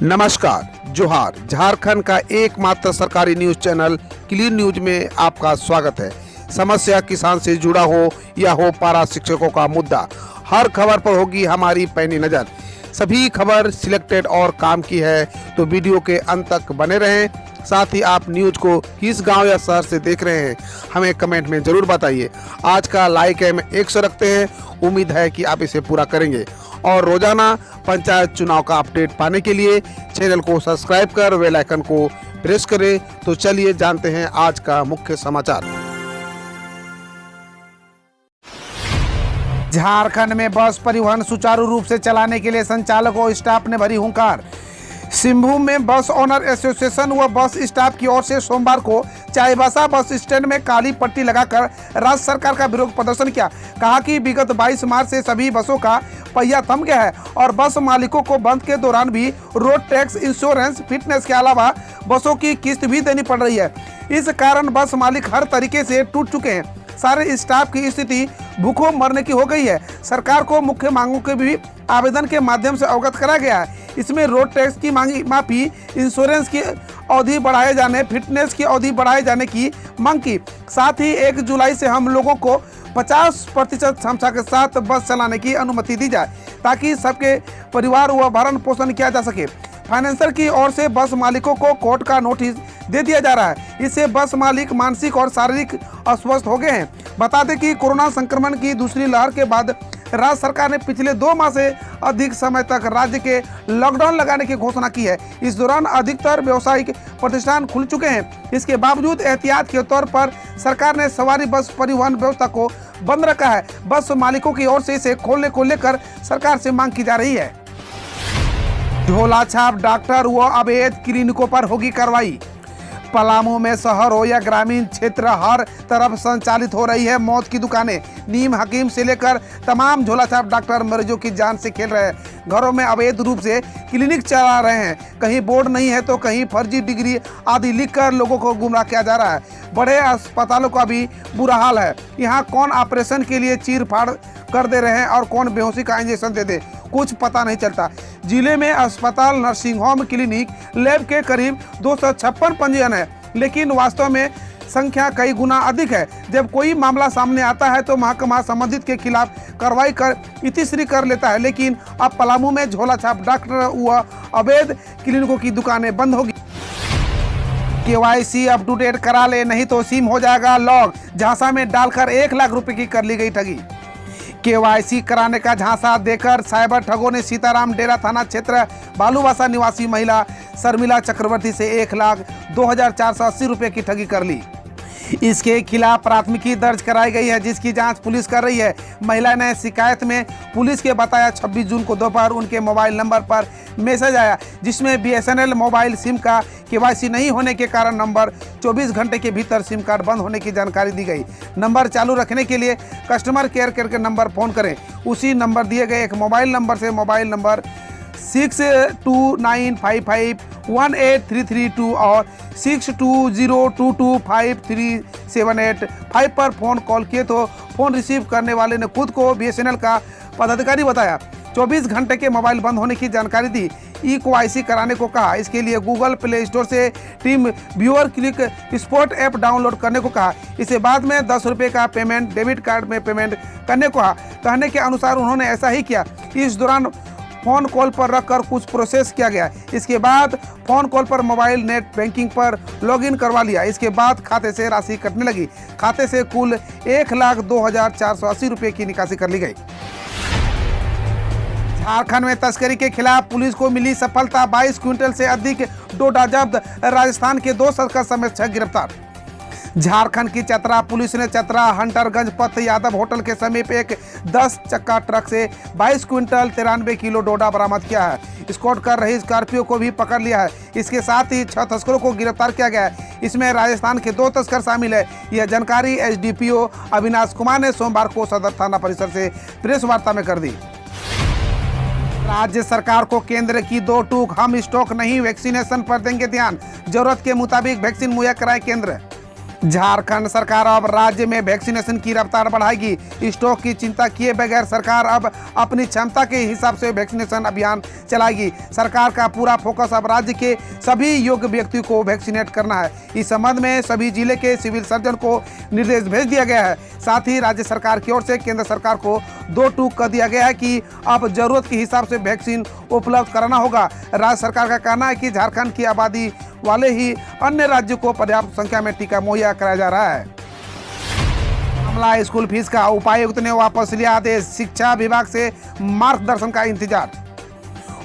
नमस्कार, जोहार। झारखंड का एकमात्र सरकारी न्यूज चैनल क्लीन न्यूज में आपका स्वागत है। समस्या किसान से जुड़ा हो या हो पारा शिक्षकों का मुद्दा, हर खबर पर होगी हमारी पैनी नज़र। सभी खबर सिलेक्टेड और काम की है, तो वीडियो के अंत तक बने रहें। साथ ही आप न्यूज को किस गांव या शहर से देख रहे हैं, हमें कमेंट में ज़रूर बताइए। आज का लाइक हम 100 रखते हैं, उम्मीद है कि आप इसे पूरा करेंगे। और रोजाना पंचायत चुनाव का अपडेट पाने के लिए चैनल को सब्सक्राइब कर बेल आइकन को प्रेस करें। तो चलिए जानते हैं आज का मुख्य समाचार। झारखंड में बस परिवहन सुचारू रूप से चलाने के लिए संचालकों और स्टाफ ने भरी हुंकार। सिंहभूम में बस ओनर एसोसिएशन व बस स्टाफ की ओर से सोमवार को चाईबासा बस स्टैंड में काली पट्टी लगाकर राज्य सरकार का विरोध प्रदर्शन किया। कहा कि विगत 22 मार्च से सभी बसों का पहिया थम गया है और बस मालिकों को बंद के दौरान भी रोड टैक्स, इंश्योरेंस, फिटनेस के अलावा बसों की किस्त भी देनी पड़ रही है। इस कारण बस मालिक हर तरीके से टूट चुके हैं। सारे स्टाफ की स्थिति भूखों मरने की हो गई है। सरकार को मुख्य मांगों के भी आवेदन के माध्यम से अवगत करा गया है। इसमें रोड टैक्स की माफी, इंश्योरेंस की अवधि बढ़ाए जाने, फिटनेस की अवधि बढ़ाए जाने की मांग की। साथ ही 1 जुलाई से हम लोगों को 50% क्षमता के साथ बस चलाने की अनुमति दी जाए, ताकि सबके परिवार व भरण पोषण किया जा सके। फाइनेंसर की ओर से बस मालिकों को कोर्ट का नोटिस दे दिया जा रहा है। इससे बस मालिक मानसिक और शारीरिक अस्वस्थ हो गए हैं। बता दें कि कोरोना संक्रमण की दूसरी लहर के बाद राज्य सरकार ने पिछले 2 माह से अधिक समय तक राज्य के लॉकडाउन लगाने की घोषणा की है। इस दौरान अधिकतर व्यावसायिक प्रतिष्ठान खुल चुके हैं। इसके बावजूद एहतियात के तौर पर सरकार ने सवारी बस परिवहन व्यवस्था को बंद रखा है। बस मालिकों की ओर से इसे खोलने को लेकर सरकार से मांग की जा रही है। झोला छाप डॉक्टर व अवैध क्लिनिकों पर होगी कार्रवाई। पलामू में शहर हो या ग्रामीण क्षेत्र, हर तरफ संचालित हो रही है मौत की दुकानें। नीम हकीम से लेकर तमाम झोला छाप डॉक्टर मरीजों की जान से खेल रहे हैं। घरों में अवैध रूप से क्लिनिक चला रहे हैं। कहीं बोर्ड नहीं है तो कहीं फर्जी डिग्री आदि लिखकर लोगों को गुमराह किया जा रहा है। बड़े अस्पतालों का भी बुरा हाल है। यहाँ कौन ऑपरेशन के लिए चीर फाड़ कर दे रहे हैं और कौन बेहोशी का इंजेक्शन दे दे, कुछ पता नहीं चलता। जिले में अस्पताल, नर्सिंग होम, क्लिनिक, लैब के करीब 256 पंजीयन है, लेकिन वास्तव में संख्या कई गुना अधिक है। जब कोई मामला सामने आता है तो महकमा संबंधित के खिलाफ कार्रवाई कर इतिश्री कर लेता है, लेकिन अब पलामू में झोला छाप डॉक्टर व अवैध क्लिनिकों की दुकानें बंद होगी। KYC अप टू डेट करा ले, नहीं तो सिम हो जाएगा लॉक। झांसा में डालकर 1 लाख रुपए की कर ली गई ठगी। KYC कराने का झांसा देकर साइबर ठगों ने सीताराम डेरा थाना क्षेत्र बालूवासा निवासी महिला शर्मिला चक्रवर्ती से 1,02,480 रुपये की ठगी कर ली। इसके खिलाफ प्राथमिकी दर्ज कराई गई है, जिसकी जांच पुलिस कर रही है। महिला ने शिकायत में पुलिस के बताया 26 जून को दोपहर उनके मोबाइल नंबर पर मैसेज आया, जिसमें BSNL मोबाइल सिम का KYC नहीं होने के कारण नंबर 24 घंटे के भीतर सिम कार्ड बंद होने की जानकारी दी गई। नंबर चालू रखने के लिए कस्टमर केयर के नंबर फ़ोन करें। उसी नंबर दिए गए एक मोबाइल नंबर से मोबाइल नंबर 6295518332 और 6202253785 पर फ़ोन कॉल किए तो फ़ोन रिसीव करने वाले ने खुद को BSNL का पदाधिकारी बताया। 24 घंटे के मोबाइल बंद होने की जानकारी दी। KYC कराने को कहा। इसके लिए गूगल प्ले स्टोर से team viewer click spot app download करने को कहा। इसे बाद में 10 रुपये का पेमेंट डेबिट कार्ड में पेमेंट करने को कहा। कहने के अनुसार उन्होंने ऐसा ही किया। इस दौरान फ़ोन कॉल पर रखकर कुछ प्रोसेस किया गया। इसके बाद फ़ोन कॉल पर मोबाइल नेट बैंकिंग पर लॉगिन करवा लिया। इसके बाद खाते से राशि कटने लगी। खाते से कुल 1,02,480 रुपये की निकासी कर ली गई। झारखंड में तस्करी के खिलाफ पुलिस को मिली सफलता। 22 क्विंटल से अधिक डोडा जब्त। राजस्थान के 2 तस्कर समेत 6 गिरफ्तार। झारखंड की चतरा पुलिस ने चतरा हंटरगंज पथ यादव होटल के समीप एक 10 चक्का ट्रक से 22 क्विंटल 93 किलो डोडा बरामद किया है। स्कॉट कर रही स्कॉर्पियो को भी पकड़ लिया है। इसके साथ ही 6 तस्करों को गिरफ्तार किया गया है। इसमें राजस्थान के 2 तस्कर शामिल है। यह जानकारी SDPO अविनाश कुमार ने सोमवार को सदर थाना परिसर से प्रेस वार्ता में कर दी। राज्य सरकार को केंद्र की 2 टूक, हम स्टॉक नहीं, वैक्सीनेशन पर देंगे ध्यान। जरूरत के मुताबिक वैक्सीन मुहैया कराए केंद्र। झारखंड सरकार अब राज्य में वैक्सीनेशन की रफ्तार बढ़ाएगी। स्टॉक की चिंता किए बगैर सरकार अब अपनी क्षमता के हिसाब से वैक्सीनेशन अभियान चलाएगी। सरकार का पूरा फोकस अब राज्य के सभी योग्य व्यक्तियों को वैक्सीनेट करना है। इस संबंध में सभी जिले के सिविल सर्जन को निर्देश भेज दिया गया है। साथ ही राज्य सरकार की ओर से केंद्र सरकार को 2 टूक कर दिया गया है कि अब जरूरत के हिसाब से वैक्सीन उपलब्ध कराना होगा। राज्य सरकार का कहना है कि झारखंड की आबादी वाले ही अन्य राज्यों को पर्याप्त संख्या में टीका मुहैया कराया जा रहा है। मामला स्कूल फीस का, उपायुक्त ने वापस लिया आदेश। शिक्षा विभाग से मार्गदर्शन का इंतजार।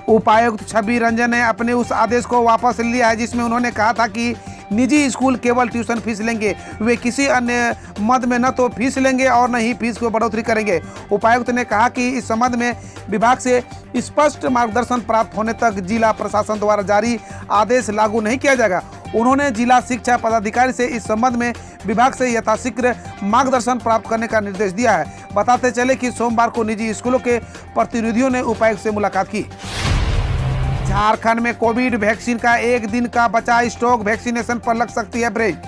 उपायुक्त छवि रंजन ने अपने उस आदेश को वापस लिया है जिसमें उन्होंने कहा था कि निजी स्कूल केवल ट्यूशन फीस लेंगे, वे किसी अन्य मद में न तो फीस लेंगे और न ही फीस को बढ़ोतरी करेंगे। उपायुक्त ने कहा कि इस संबंध में विभाग से स्पष्ट मार्गदर्शन प्राप्त होने तक जिला प्रशासन द्वारा जारी आदेश लागू नहीं किया जाएगा। उन्होंने जिला शिक्षा पदाधिकारी से इस संबंध में विभाग से यथाशीघ्र मार्गदर्शन प्राप्त करने का निर्देश दिया है। बताते चले कि सोमवार को निजी स्कूलों के प्रतिनिधियों ने उपायुक्त से मुलाकात की। झारखंड में कोविड वैक्सीन का 1 दिन का बचा स्टॉक, वैक्सीनेशन पर लग सकती है ब्रेक।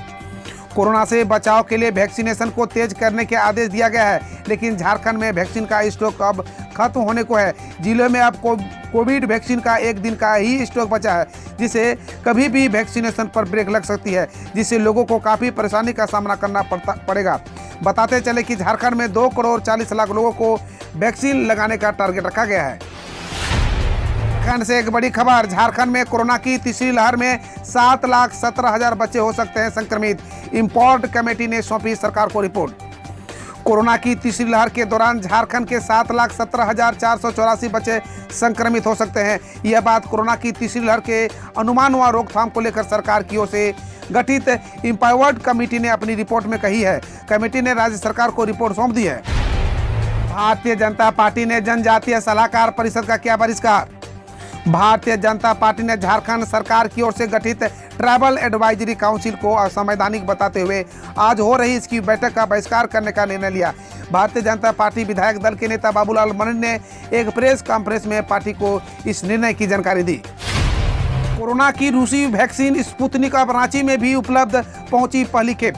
कोरोना से बचाव के लिए वैक्सीनेशन को तेज करने के आदेश दिया गया है, लेकिन झारखंड में वैक्सीन का स्टॉक अब खत्म होने को है। जिलों में अब कोविड वैक्सीन का 1 दिन का ही स्टॉक बचा है, जिसे कभी भी वैक्सीनेशन पर ब्रेक लग सकती है, जिससे लोगों को काफ़ी परेशानी का सामना करना पड़ेगा। बताते चले कि झारखंड में 2 करोड़ 40 लाख लोगों को वैक्सीन लगाने का टारगेट रखा गया है। झारखंड से एक बड़ी खबर, झारखंड में कोरोना की तीसरी लहर में 7,17,000 बच्चे हो सकते हैं संक्रमित। इंपोर्ट कमेटी ने सौंपी सरकार को रिपोर्ट। कोरोना की तीसरी लहर के दौरान झारखंड के 7,17,484 बच्चे संक्रमित हो सकते हैं। यह बात कोरोना की तीसरी लहर के अनुमान व रोकथाम को लेकर सरकार की ओर से गठित इंपावर्ड कमेटी ने अपनी रिपोर्ट में कही है। कमेटी ने राज्य सरकार को रिपोर्ट सौंप दी है। भारतीय जनता पार्टी ने जनजातीय सलाहकार परिषद का किया बहिष्कार। भारतीय जनता पार्टी ने झारखंड सरकार की ओर से गठित ट्राइबल एडवाइजरी काउंसिल को असंवैधानिक बताते हुए आज हो रही इसकी बैठक का बहिष्कार करने का निर्णय लिया। भारतीय जनता पार्टी विधायक दल के नेता बाबूलाल मरंडी ने एक प्रेस कॉन्फ्रेंस में पार्टी को इस निर्णय की जानकारी दी। कोरोना की रूसी वैक्सीन स्पुतनिक अब रांची में भी उपलब्ध पहुंची पहली खेप।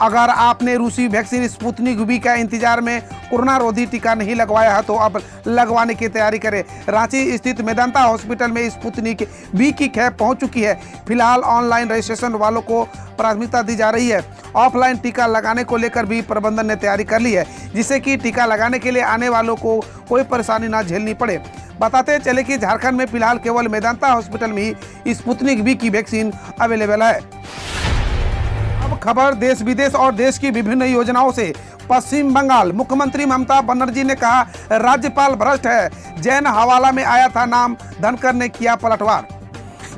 अगर आपने रूसी वैक्सीन स्पुतनिक वी का इंतजार में कोरोना रोधी टीका नहीं लगवाया है तो अब लगवाने की तैयारी करें। रांची स्थित मेदांता हॉस्पिटल में स्पुतनिक वी की खेप पहुंच चुकी है। फिलहाल ऑनलाइन रजिस्ट्रेशन वालों को प्राथमिकता दी जा रही है। ऑफलाइन टीका लगाने को लेकर भी प्रबंधन ने तैयारी कर ली है, जिससे कि टीका लगाने के लिए आने वालों को कोई परेशानी न झेलनी पड़े। बताते चले कि झारखंड में फिलहाल केवल मेदांता हॉस्पिटल में ही स्पुतनिक वी की वैक्सीन अवेलेबल है। अब खबर देश विदेश और देश की विभिन्न योजनाओं से। पश्चिम बंगाल मुख्यमंत्री ममता बनर्जी ने कहा राज्यपाल भ्रष्ट है। जैन हवाला में आया था नाम, धनखड़ ने किया पलटवार।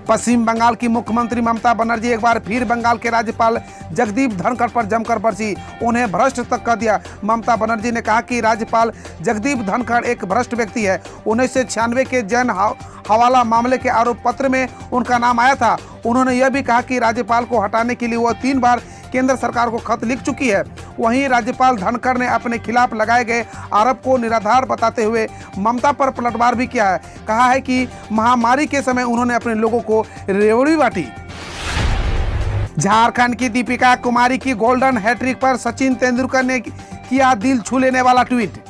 पश्चिम बंगाल की मुख्यमंत्री ममता बनर्जी एक बार फिर बंगाल के राज्यपाल जगदीप धनखड़ पर जमकर बरसी, उन्हें भ्रष्ट तक कर दिया। ममता बनर्जी ने कहा कि राज्यपाल जगदीप धनखड़ एक भ्रष्ट व्यक्ति है। 1996 के जैन हवाला मामले के आरोप पत्र में उनका नाम आया था। उन्होंने यह भी कहा कि राज्यपाल को हटाने के लिए वह 3 बार केंद्र सरकार को खत लिख चुकी है। वहीं राज्यपाल धनखड़ ने अपने खिलाफ लगाए गए आरोप को निराधार बताते हुए ममता पर पलटवार भी किया है। कहा है कि महामारी के समय उन्होंने अपने लोगों को रेवड़ी बांटी। झारखंड की दीपिका कुमारी की गोल्डन हैट्रिक पर सचिन तेंदुलकर ने किया दिल छू लेने वाला ट्वीट।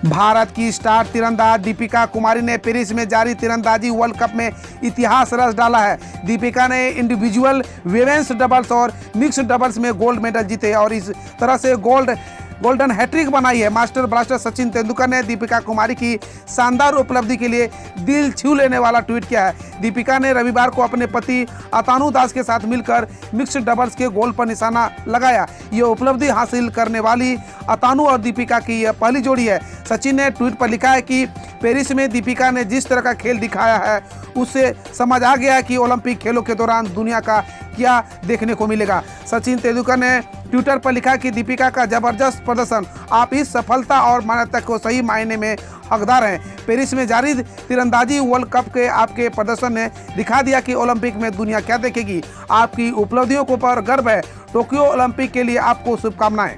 भारत की स्टार तीरंदाज दीपिका कुमारी ने पेरिस में जारी तीरंदाजी वर्ल्ड कप में इतिहास रच डाला है। दीपिका ने इंडिविजुअल विमेंस डबल्स और मिक्स्ड डबल्स में गोल्ड मेडल जीते और इस तरह से गोल्डन हैट्रिक बनाई है। मास्टर ब्लास्टर सचिन तेंदुलकर ने दीपिका कुमारी की शानदार उपलब्धि के लिए दिल छू लेने वाला ट्वीट किया है। दीपिका ने रविवार को अपने पति अतानु दास के साथ मिलकर मिक्स्ड डबल्स के गोल पर निशाना लगाया। ये उपलब्धि हासिल करने वाली अतानु और दीपिका की यह पहली जोड़ी है। सचिन ने ट्वीट पर लिखा है कि पेरिस में दीपिका ने जिस तरह का खेल दिखाया है उससे समझ आ गया कि ओलंपिक खेलों के दौरान दुनिया का क्या देखने को मिलेगा। सचिन तेंदुलकर ने ट्विटर पर लिखा कि दीपिका का जबरदस्त प्रदर्शन, आप इस सफलता और मान्यता को सही मायने में हकदार हैं। पेरिस में जारी तीरंदाजी वर्ल्ड कप के आपके प्रदर्शन ने दिखा दिया कि ओलंपिक में दुनिया क्या देखेगी। आपकी उपलब्धियों को पर गर्व है। टोक्यो ओलंपिक के लिए आपको शुभकामनाएं।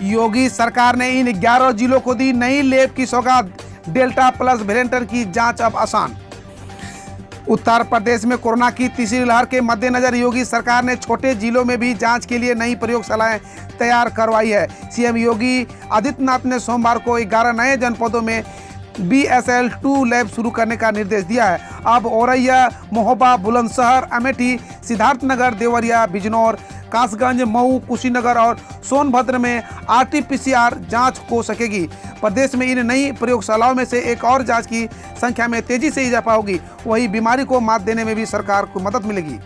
योगी सरकार ने इन 11 जिलों को दी नई लैब की सौगात। डेल्टा प्लस वेरिएंट की जांच अब आसान। उत्तर प्रदेश में कोरोना की तीसरी लहर के मद्देनजर योगी सरकार ने छोटे जिलों में भी जांच के लिए नई प्रयोगशालाएं तैयार करवाई है। सीएम योगी आदित्यनाथ ने सोमवार को 11 नए जनपदों में BSL-2 लैब शुरू करने का निर्देश दिया है। अब औरैया, महोबा, बुलंदशहर, अमेठी, सिद्धार्थनगर, देवरिया, बिजनौर, कासगंज, मऊ, कुशीनगर और सोनभद्र में RT-PCR जांच हो सकेगी। प्रदेश में इन नई प्रयोगशालाओं में से एक और जांच की संख्या में तेजी से इजाफा होगी। वहीं बीमारी को मात देने में भी सरकार को मदद मिलेगी।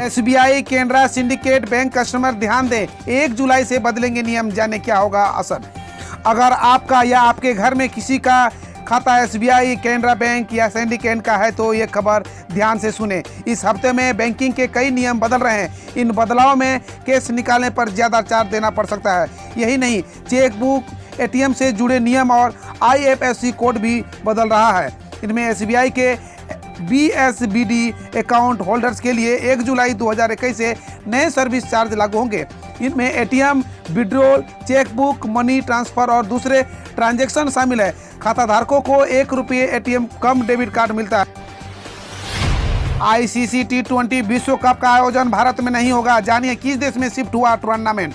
SBI Canara syndicate bank customer ध्यान दें, 1 जुलाई से बदलेंगे नियम, जाने क्या होगा असर। अगर आपका या आपके घर में किसी का खाता SBI, केनरा बैंक या सिंडिकेट का है तो ये खबर ध्यान से सुने। इस हफ्ते में बैंकिंग के कई नियम बदल रहे हैं। इन बदलावों में कैश निकालने पर ज़्यादा चार्ज देना पड़ सकता है। यही नहीं, चेकबुक, ATM से जुड़े नियम और IFSC कोड भी बदल रहा है। इनमें SBI के BSBD अकाउंट होल्डर्स के लिए 1 जुलाई 2021 से नए सर्विस चार्ज लागू होंगे। इनमें ATM, withdrawal, chequebook, money transfer और दूसरे ट्रांजैक्शन शामिल है। खाता धारकों को ₹1 ATM कम डेबिट कार्ड मिलता है। ICC T20 विश्व कप का आयोजन भारत में नहीं होगा, जानिए किस देश में शिफ्ट हुआ टूर्नामेंट।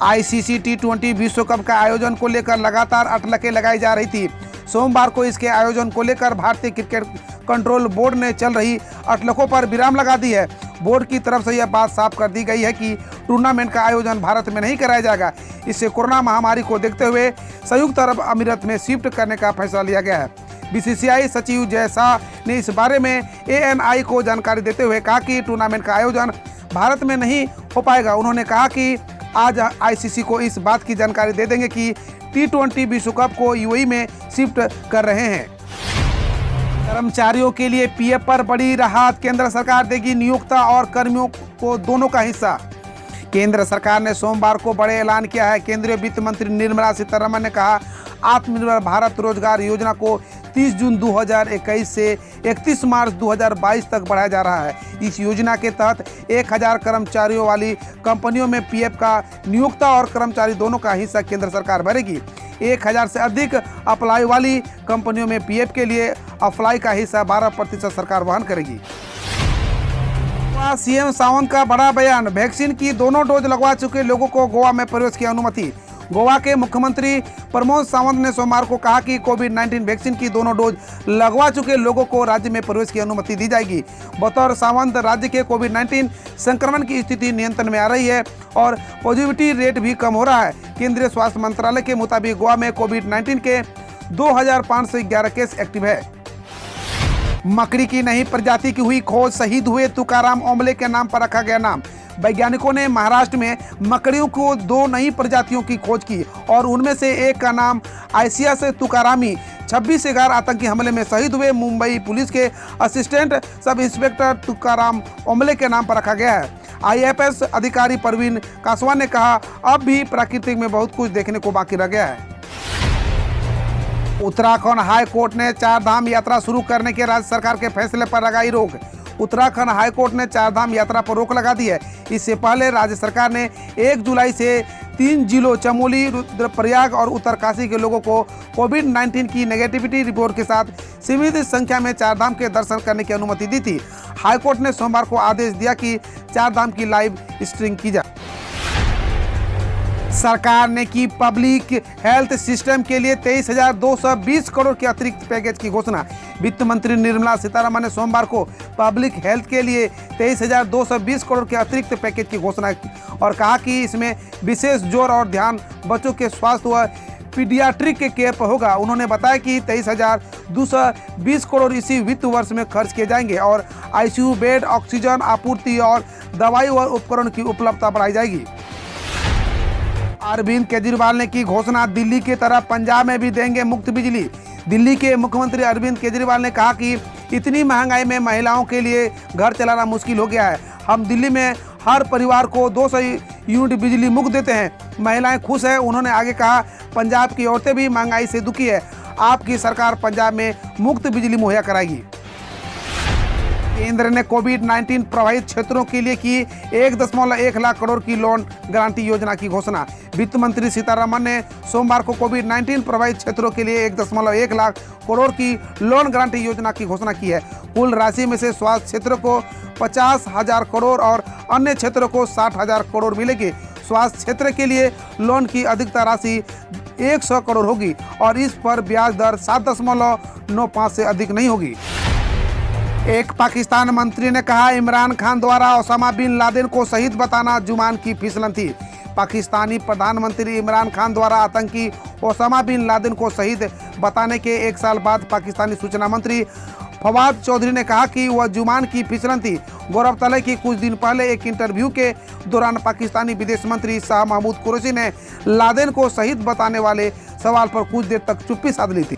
ICC T20 विश्व कप का आयोजन को लेकर लगातार अटकलें लगाई जा रही थी। सोमवार को इसके आयोजन को लेकर भारतीय क्रिकेट कंट्रोल बोर्ड ने चल रही अटकलों पर विराम लगा दी है। बोर्ड की तरफ से यह बात साफ कर दी गई है कि टूर्नामेंट का आयोजन भारत में नहीं कराया जाएगा। इससे कोरोना महामारी को देखते हुए संयुक्त अरब अमीरात में शिफ्ट करने का फैसला लिया गया है। BCCI सचिव जय शाह ने इस बारे में ANI को जानकारी देते हुए कहा कि टूर्नामेंट का आयोजन भारत में नहीं हो पाएगा। उन्होंने कहा कि आज ICC को इस बात की जानकारी दे देंगे कि T20 विश्व कप को UAE में शिफ्ट कर रहे हैं। कर्मचारियों के लिए PF पर बड़ी राहत, केंद्र सरकार देगी नियोक्ता और कर्मियों को दोनों का हिस्सा। केंद्र सरकार ने सोमवार को बड़े ऐलान किया है। केंद्रीय वित्त मंत्री निर्मला सीतारमण ने कहा, आत्मनिर्भर भारत रोजगार योजना को 30 जून 2021 से 31 मार्च 2022 तक बढ़ाया जा रहा है। इस योजना के तहत 1000 कर्मचारियों वाली कंपनियों में PF का नियोक्ता और कर्मचारी दोनों का हिस्सा केंद्र सरकार भरेगी। 1000 से अधिक अप्लाई वाली कंपनियों में PF के लिए अप्लाई का हिस्सा 12% सरकार वहन करेगी। CM सावंत का बड़ा बयान, वैक्सीन की दोनों डोज लगवा चुके लोगों को गोवा में प्रवेश की अनुमति। गोवा के मुख्यमंत्री प्रमोद सावंत ने सोमवार को कहा कि कोविड-19 वैक्सीन की दोनों डोज लगवा चुके लोगों को राज्य में प्रवेश की अनुमति दी जाएगी। बतौर सावंत, राज्य के कोविड-19 संक्रमण की स्थिति नियंत्रण में आ रही है और पॉजिटिविटी रेट भी कम हो रहा है। केंद्रीय स्वास्थ्य मंत्रालय के मुताबिक गोवा में कोविड-19 के 2511 केस एक्टिव है। मकड़ी की नई प्रजाति की हुई खोज, शहीद हुए तुकाराम ओंबले के नाम पर रखा गया नाम। वैज्ञानिकों ने महाराष्ट्र में मकड़ियों को 2 नई प्रजातियों की खोज की और उनमें से एक का नाम आइसिया से तुकारामी 26/11 आतंकी हमले में शहीद हुए मुंबई पुलिस के assistant sub inspector Tukaram Ombale के नाम पर रखा गया है। IFS अधिकारी परवीन कासवान ने कहा, अब भी प्राकृतिक में बहुत कुछ देखने को बाकी रह गया है। उत्तराखंड हाई कोर्ट ने 4 धाम यात्रा शुरू करने के राज्य सरकार के फैसले पर लगाई रोक। उत्तराखंड हाई कोर्ट ने 4 धाम यात्रा पर रोक लगा दी है। इससे पहले राज्य सरकार ने 1 जुलाई से 3 जिलों चमोली, रुद्रप्रयाग और उत्तरकाशी के लोगों को कोविड-19 की नेगेटिविटी रिपोर्ट के साथ सीमित संख्या में 4 धाम के दर्शन करने की अनुमति दी थी। हाई कोर्ट ने सोमवार को आदेश दिया कि 4 धाम की लाइव स्ट्रीमिंग की जाए। सरकार ने की पब्लिक हेल्थ सिस्टम के लिए 23,220 करोड़ के अतिरिक्त पैकेज की घोषणा। वित्त मंत्री निर्मला सीतारमण ने सोमवार को पब्लिक हेल्थ के लिए 23,220 करोड़ के अतिरिक्त पैकेज की घोषणा की और कहा कि इसमें विशेष जोर और ध्यान बच्चों के स्वास्थ्य व पीडियाट्रिक के केयर पर होगा। उन्होंने बताया कि 23,220 करोड़ इसी वित्त वर्ष में खर्च किए जाएंगे और ICU बेड, ऑक्सीजन आपूर्ति और दवाई और उपकरण की उपलब्धता बढ़ाई जाएगी। अरविंद केजरीवाल ने की घोषणा, दिल्ली की तरह पंजाब में भी देंगे मुफ्त बिजली। दिल्ली के मुख्यमंत्री अरविंद केजरीवाल ने कहा कि इतनी महंगाई में महिलाओं के लिए घर चलाना मुश्किल हो गया है। हम दिल्ली में हर परिवार को 200 यूनिट बिजली मुफ्त देते हैं। महिलाएं खुश हैं। उन्होंने आगे कहा, पंजाब की औरतें भी महंगाई से दुखी है। आपकी सरकार पंजाब में मुफ्त बिजली मुहैया कराएगी। केंद्र ने कोविड-19 प्रभावित क्षेत्रों के लिए की 1.1 लाख करोड़ की लोन गारंटी योजना की घोषणा। वित्त मंत्री सीतारमण ने सोमवार को कोविड-19 प्रभावित क्षेत्रों के लिए 1.1 लाख करोड़ की लोन गारंटी योजना की घोषणा की है। कुल राशि में से स्वास्थ्य क्षेत्र को 50,000 करोड़ और अन्य क्षेत्रों को 60,000 करोड़ मिलेगी। स्वास्थ्य क्षेत्र के लिए लोन की अधिकतम राशि 100 करोड़ होगी और इस पर ब्याज दर 7.95 से अधिक नहीं होगी। एक पाकिस्तान मंत्री ने कहा, इमरान खान द्वारा ओसामा बिन लादेन को शहीद बताना जुबान की फिसलन थी। पाकिस्तानी प्रधानमंत्री इमरान खान द्वारा आतंकी ओसामा बिन लादेन को शहीद बताने के 1 साल बाद पाकिस्तानी सूचना मंत्री फवाद चौधरी ने कहा कि वह जुबान की फिसलन थी। गौरतलब है कि कुछ दिन पहले एक इंटरव्यू के दौरान पाकिस्तानी विदेश मंत्री शाह महमूद कुरैशी ने लादेन को शहीद बताने वाले सवाल पर कुछ देर तक चुप्पी साध ली थी।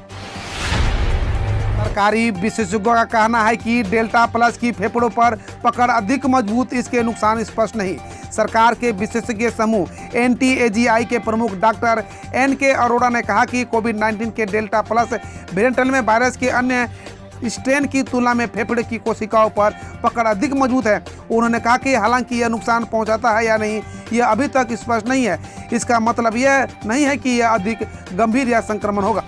सरकारी विशेषज्ञों का कहना है कि डेल्टा प्लस की फेफड़ों पर पकड़ अधिक मजबूत, इसके नुकसान स्पष्ट नहीं। सरकार के विशेषज्ञ समूह NTAGI के प्रमुख डॉक्टर NK अरोड़ा ने कहा कि कोविड-19 के डेल्टा प्लस वेरिएंट में वायरस के अन्य स्ट्रेन की तुलना में फेफड़े की कोशिकाओं पर पकड़ अधिक मजबूत है। उन्होंने कहा कि हालांकि यह नुकसान पहुंचाता है या नहीं, यह अभी तक स्पष्ट नहीं है। इसका मतलब यह नहीं है कि यह अधिक गंभीर या संक्रमण होगा।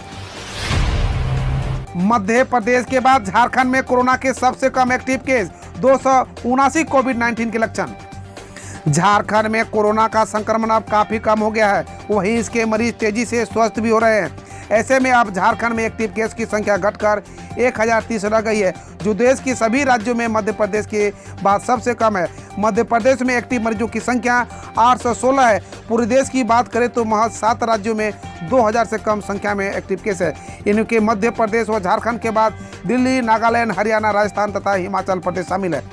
मध्य प्रदेश के बाद झारखंड में कोरोना के सबसे कम एक्टिव केस, 279 कोविड-19 के लक्षण। झारखंड में कोरोना का संक्रमण अब काफी कम हो गया है, वहीं इसके मरीज तेजी से स्वस्थ भी हो रहे हैं। ऐसे में अब झारखंड में एक्टिव केस की संख्या घटकर 1030 रह गई है, जो देश के सभी राज्यों में मध्य प्रदेश के बाद सबसे कम है। मध्य प्रदेश में एक्टिव मरीजों की संख्या 816 है। पूरे देश की बात करें तो महज 7 राज्यों में 2000 से कम संख्या में एक्टिव केस है। इनके मध्य प्रदेश व झारखंड के बाद दिल्ली, नागालैंड, हरियाणा, राजस्थान तथा हिमाचल प्रदेश शामिल है।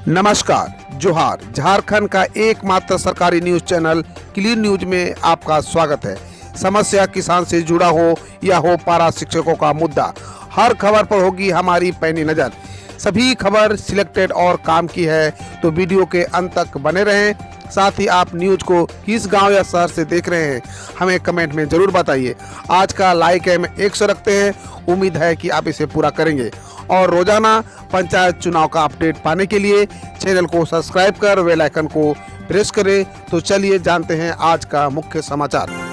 नमस्कार, जोहार। झारखंड का एकमात्र सरकारी न्यूज चैनल क्लीन न्यूज में आपका स्वागत है। समस्या किसान से जुड़ा हो या हो पारा शिक्षकों का मुद्दा, हर खबर पर होगी हमारी पैनी नजर। सभी खबर सिलेक्टेड और काम की है, तो वीडियो के अंत तक बने रहें। साथ ही आप न्यूज को किस गांव या शहर से देख रहे हैं, हमें कमेंट में जरूर बताइए। आज का लाइक हम 100 रखते हैं, उम्मीद है कि आप इसे पूरा करेंगे। और रोजाना पंचायत चुनाव का अपडेट पाने के लिए चैनल को सब्सक्राइब कर बेल आइकन को प्रेस करें। तो चलिए जानते हैं आज का मुख्य समाचार।